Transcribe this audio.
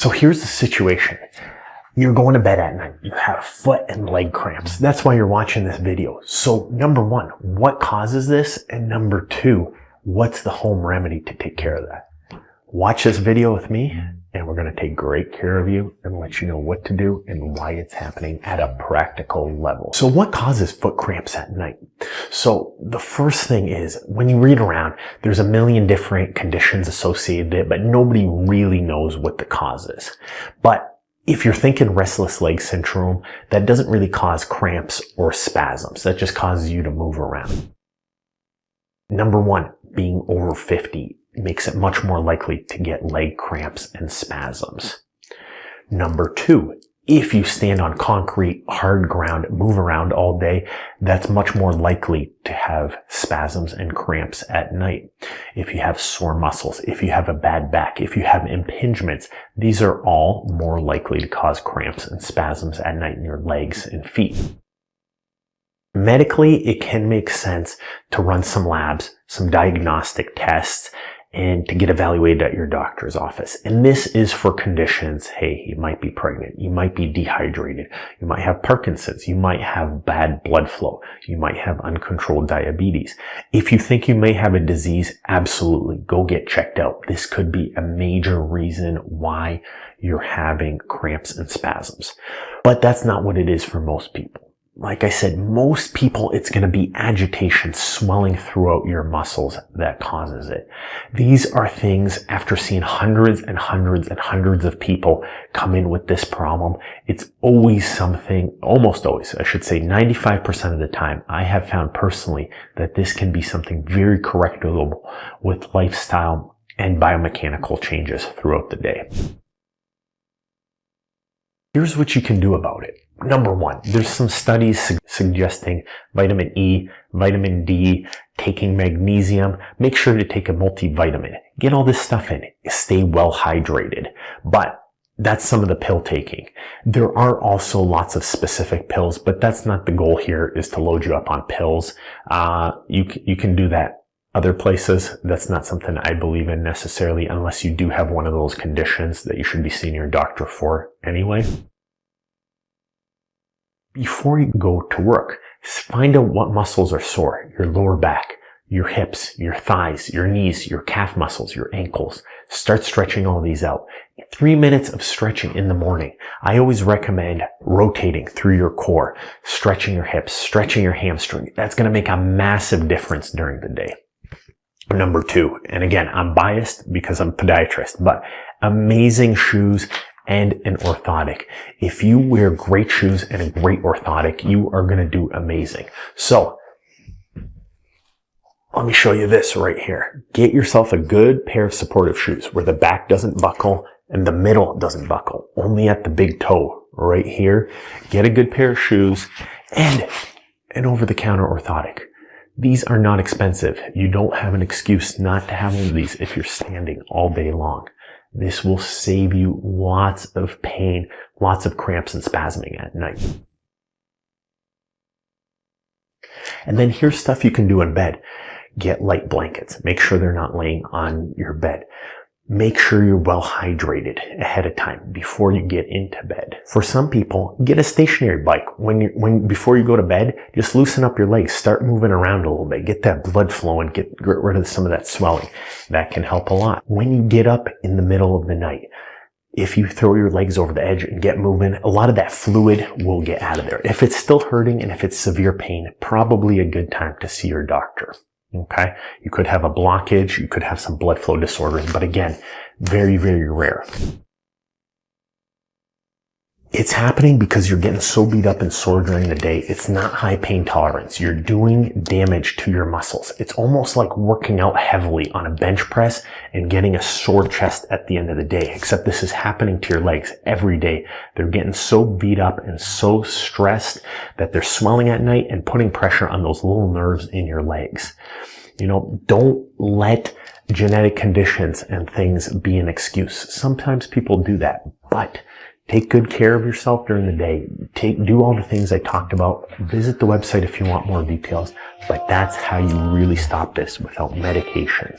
So here's the situation. You're going to bed at night. You have foot and leg cramps. That's why you're watching this video. So number one, what causes this? And number two, what's the home remedy to take care of that? Watch this video with me, and we're going to take great care of you and let you know what to do and why it's happening at a practical level. So what causes foot cramps at night? So the first thing is, when you read around, there's a million different conditions associated with it, but nobody really knows what the cause is. But if you're thinking restless leg syndrome, that doesn't really cause cramps or spasms. That just causes you to move around. Number one, being over 50 makes it much more likely to get leg cramps and spasms. Number two, if you stand on concrete, hard ground, move around all day, that's much more likely to have spasms and cramps at night. If you have sore muscles, if you have a bad back, if you have impingements, these are all more likely to cause cramps and spasms at night in your legs and feet. Medically, it can make sense to run some labs, some diagnostic tests, and to get evaluated at your doctor's office. And this is for conditions, hey, you might be pregnant, you might be dehydrated, you might have Parkinson's, you might have bad blood flow, you might have uncontrolled diabetes. If you think you may have a disease, absolutely, go get checked out. This could be a major reason why you're having cramps and spasms. But that's not what it is for most people. Like I said, most people, it's going to be agitation, swelling throughout your muscles that causes it. These are things, after seeing hundreds and hundreds and hundreds of people come in with this problem, it's always something, almost always, I should say 95% of the time, I have found personally that this can be something very correctable with lifestyle and biomechanical changes throughout the day. Here's what you can do about it. Number one, there's some studies suggesting vitamin E, vitamin D, taking magnesium. Make sure to take a multivitamin. Get all this stuff in. Stay well hydrated. But that's some of the pill taking. There are also lots of specific pills, but that's not the goal here, is to load you up on pills. You can do that other places. That's not something I believe in necessarily, unless you do have one of those conditions that you should be seeing your doctor for anyway. Before you go to work, find out what muscles are sore. Your lower back, your hips, your thighs, your knees, your calf muscles, your ankles. Start stretching all these out. 3 minutes of stretching in the morning. I always recommend rotating through your core, stretching your hips, stretching your hamstring. That's going to make a massive difference during the day. Number two, and again, I'm biased because I'm a podiatrist, but amazing shoes and an orthotic. If you wear great shoes and a great orthotic, you are going to do amazing. So let me show you this right here. Get yourself a good pair of supportive shoes where the back doesn't buckle and the middle doesn't buckle, only at the big toe right here. Get a good pair of shoes and an over-the-counter orthotic. These are not expensive. You don't have an excuse not to have one of these if you're standing all day long. This will save you lots of pain, lots of cramps and spasming at night. And then here's stuff you can do in bed. Get light blankets. Make sure they're not laying on your bed. Make sure you're well hydrated ahead of time before you get into bed. For some people, get a stationary bike. Before you go to bed, just loosen up your legs. Start moving around a little bit. Get that blood flowing. Get rid of some of that swelling. That can help a lot. When you get up in the middle of the night, if you throw your legs over the edge and get moving, a lot of that fluid will get out of there. If it's still hurting and if it's severe pain, probably a good time to see your doctor. Okay, you could have a blockage, you could have some blood flow disorders, but again, very, very rare. It's happening because you're getting so beat up and sore during the day. It's not high pain tolerance. You're doing damage to your muscles. It's almost like working out heavily on a bench press and getting a sore chest at the end of the day, except this is happening to your legs every day. They're getting so beat up and so stressed that they're swelling at night and putting pressure on those little nerves in your legs. You know, don't let genetic conditions and things be an excuse. Sometimes people do that, but take good care of yourself during the day. Do all the things I talked about. Visit the website if you want more details. But that's how you really stop this without medication.